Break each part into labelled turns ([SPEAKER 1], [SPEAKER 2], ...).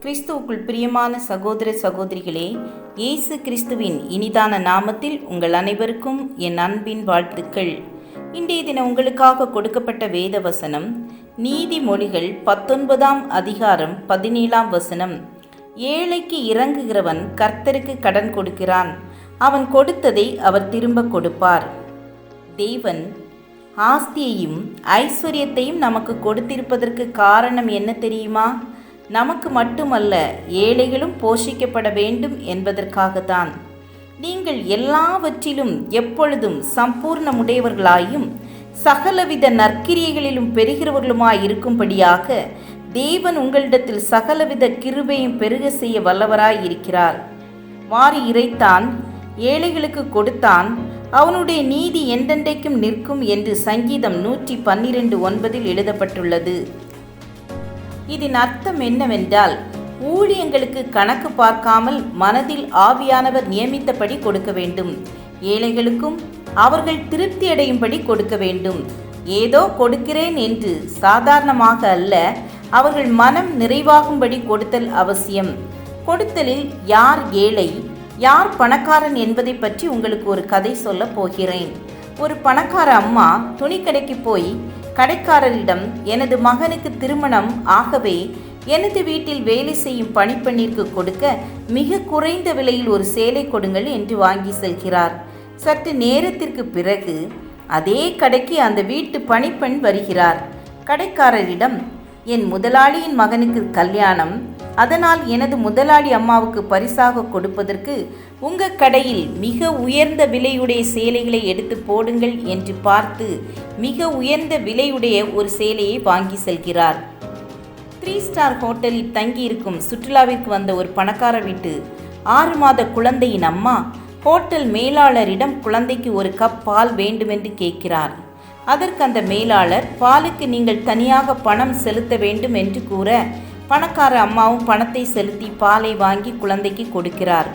[SPEAKER 1] கிறிஸ்துவுக்குள் பிரியமான சகோதர சகோதரிகளே, இயேசு கிறிஸ்துவின் இனிதான நாமத்தில் உங்கள் அனைவருக்கும் என் அன்பின் வாழ்த்துக்கள். இன்றைய தினம் உங்களுக்காக கொடுக்கப்பட்ட வேத வசனம் நீதிமொழிகள் 19ஆம் அதிகாரம் 17ஆம் வசனம். ஏழைக்கு இறங்குகிறவன் கர்த்தருக்கு கடன் கொடுக்கிறான், அவன் கொடுத்ததை அவர் திரும்ப கொடுப்பார். தேவன் ஆஸ்தியையும் ஐஸ்வர்யத்தையும் நமக்கு கொடுத்திருப்பதற்கு காரணம் என்ன தெரியுமா? நமக்கு மட்டுமல்ல, ஏழைகளும் போஷிக்கப்பட வேண்டும் என்பதற்காகத்தான். நீங்கள் எல்லாவற்றிலும் எப்பொழுதும் சம்பூர்ணமுடையவர்களாயும் சகலவித நற்கிரியைகளிலும் பெறுகிறவர்களுமாயிருக்கும்படியாக தேவன் உங்களிடத்தில் சகலவித கிருபையும் பெருக செய்ய வல்லவராயிருக்கிறார். வாரி இறைத்தான், ஏழைகளுக்கு கொடுத்தான், அவனுடைய நீதி என்றென்றைக்கும் நிற்கும் என்று சங்கீதம் 112:9 எழுதப்பட்டுள்ளது. இதன் அர்த்தம் என்னவென்றால், ஊழியங்களுக்கு கணக்கு பார்க்காமல் மனதில் ஆவியானவர் நியமித்தபடி கொடுக்க வேண்டும். ஏழைகளுக்கும் அவர்கள் திருப்தி அடையும்படி கொடுக்க வேண்டும். ஏதோ கொடுக்கிறேன் என்று சாதாரணமாக அல்ல, அவர்கள் மனம் நிறைவாகும்படி கொடுத்தல் அவசியம். கொடுத்தலில் யார் ஏழை, யார் பணக்காரன் என்பதை பற்றி உங்களுக்கு ஒரு கதை சொல்ல போகிறேன். ஒரு பணக்கார அம்மா துணிக்கடைக்கு போய் கடைக்காரரிடம், எனது மகனுக்கு திருமணம் ஆகவே எனது வீட்டில் வேலை செய்யும் பணிப்பெண்ணிற்கு கொடுக்க மிக குறைந்த விலையில் ஒரு சேலை கொடுங்கள் என்று வாங்கி செல்கிறார். சற்று நேரத்திற்கு பிறகு அதே கடைக்கு அந்த வீட்டு பணிப்பெண் வருகிறார். கடைக்காரரிடம், என் முதலாளியின் மகனுக்கு கல்யாணம், அதனால் எனது முதலாளி அம்மாவுக்கு பரிசாக கொடுப்பதற்கு உங்கள் கடையில் மிக உயர்ந்த விலையுடைய சேலைகளை எடுத்து போடுங்கள் என்று பார்த்து மிக உயர்ந்த விலையுடைய ஒரு சேலையை வாங்கி செல்கிறார். 3 ஸ்டார் ஹோட்டலில் தங்கியிருக்கும் சுற்றுலாவிற்கு வந்த ஒரு பணக்கார வீட்டு 6 மாத குழந்தையின் அம்மா ஹோட்டல் மேலாளரிடம் குழந்தைக்கு ஒரு கப் பால் வேண்டுமென்று கேட்கிறார். அதற்கு அந்த மேலாளர், பாலுக்கு நீங்கள் தனியாக பணம் செலுத்த வேண்டும் என்று கூற, பணக்கார அம்மாவும் பணத்தை செலுத்தி பாலை வாங்கி குழந்தைக்கு கொடுக்கிறார்.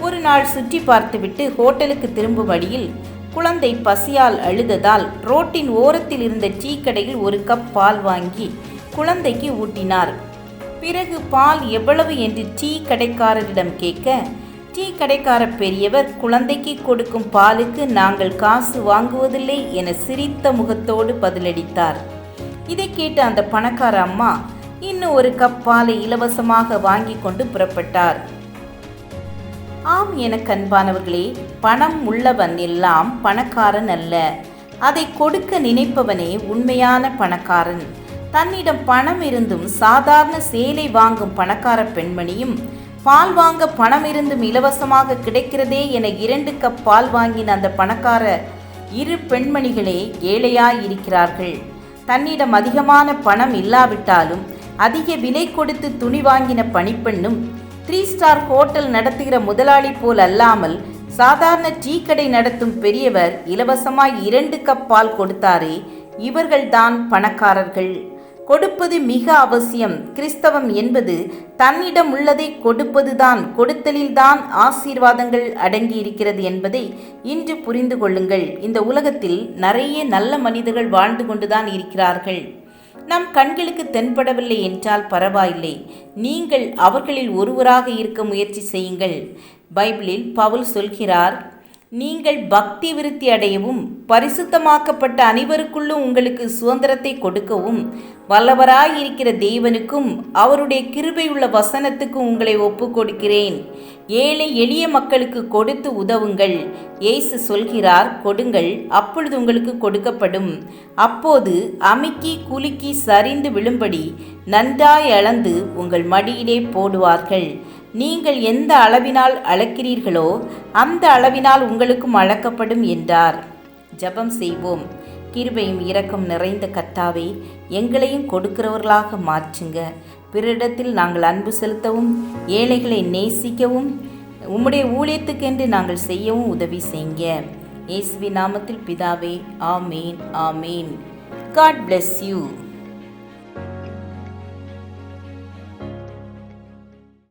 [SPEAKER 1] ஒரு நாள் சுற்றி பார்த்துவிட்டு ஹோட்டலுக்கு திரும்பும் வழியில் குழந்தை பசியால் அழுததால் ரோட்டின் ஓரத்தில் இருந்த டீ கடையில் ஒரு கப் பால் வாங்கி குழந்தைக்கு ஊட்டினார். பிறகு பால் எவ்வளவு என்று டீ கடைக்காரரிடம் கேட்க, டீ கடைக்கார பெரியவர், குழந்தைக்கு கொடுக்கும் பாலுக்கு நாங்கள் காசு வாங்குவதில்லை என சிரித்த முகத்தோடு பதிலளித்தார். இதை கேட்ட அந்த பணக்கார அம்மா இன்னும் ஒரு கப் பாலை இலவசமாக வாங்கி கொண்டு புறப்பட்டார். ஆம், எனக்கு அன்பானவர்களே, பணம் உள்ளவன் எல்லாம் பணக்காரன் அல்ல, அதை கொடுக்க நினைப்பவனே உண்மையான பணக்காரன். தன்னிடம் பணம் இருந்தும் சாதாரண சேலை வாங்கும் பணக்கார பெண்மணியும், பால் வாங்க பணம் இருந்தும் இலவசமாக கிடைக்கிறதே என 2 கப் பால் வாங்கின அந்த பணக்கார 2 பெண்மணிகளே ஏழையாயிருக்கிறார்கள். தன்னிடம் அதிகமான பணம் இல்லாவிட்டாலும் அதிக விலை கொடுத்து துணி வாங்கின பணிப்பெண்ணும் 3 ஸ்டார் ஹோட்டல் நடத்துகிற முதலாளி போல் அல்லாமல் சாதாரண டீ கடை நடத்தும் பெரியவர் இலவசமாய் 2 கப் பால் கொடுத்தாரே, இவர்கள்தான் பணக்காரர்கள். கொடுப்பது மிக அவசியம். கிறிஸ்தவம் என்பது தன்னிடம் உள்ளதை கொடுப்பதுதான். கொடுத்தலில்தான் ஆசீர்வாதங்கள் அடங்கி இருக்கிறது என்பதை இன்று புரிந்து கொள்ளுங்கள். இந்த உலகத்தில் நிறைய நல்ல மனிதர்கள் வாழ்ந்து கொண்டுதான் இருக்கிறார்கள். நம் கண்களுக்கு தென்படவில்லை என்றால் பரவாயில்லை, நீங்கள் அவர்களில் ஒருவராக இருக்க முயற்சி செய்யுங்கள். பைபிளில் பவுல் சொல்கிறார், நீங்கள் பக்தி விருத்தி அடையவும் பரிசுத்தமாக்கப்பட்ட அனைவருக்குள்ளும் உங்களுக்கு சுதந்திரத்தை கொடுக்கவும் வல்லவராயிருக்கிற தேவனுக்கும் அவருடைய கிருபையுள்ள வசனத்துக்கும் உங்களை ஒப்பு கொடுக்கிறேன். ஏழை எளிய மக்களுக்கு கொடுத்து உதவுங்கள். இயேசு சொல்கிறார், கொடுங்கள், அப்பொழுது உங்களுக்கு கொடுக்கப்படும். அப்போது அமுக்கி குலுக்கி சரிந்து விழும்படி நன்றாய் அளந்து உங்கள் மடியிலே போடுவார்கள். நீங்கள் எந்த அளவினால் அளக்கிறீர்களோ அந்த அளவினால் உங்களுக்கும் அளக்கப்படும் என்றார். ஜெபம் செய்வோம். கிருபையும் இரக்கம் நிறைந்த கர்த்தாவே, எங்களையும் கொடுக்கிறவர்களாக மாற்றுங்க. பிறரிடத்தில் நாங்கள் அன்பு செலுத்தவும், ஏழைகளை நேசிக்கவும், உம்முடைய ஊழியத்துக்கென்று நாங்கள் செய்யவும் உதவி செய்யுங்க. இயேசுவின் நாமத்தில் பிதாவே, ஆமீன், ஆமீன். God bless you.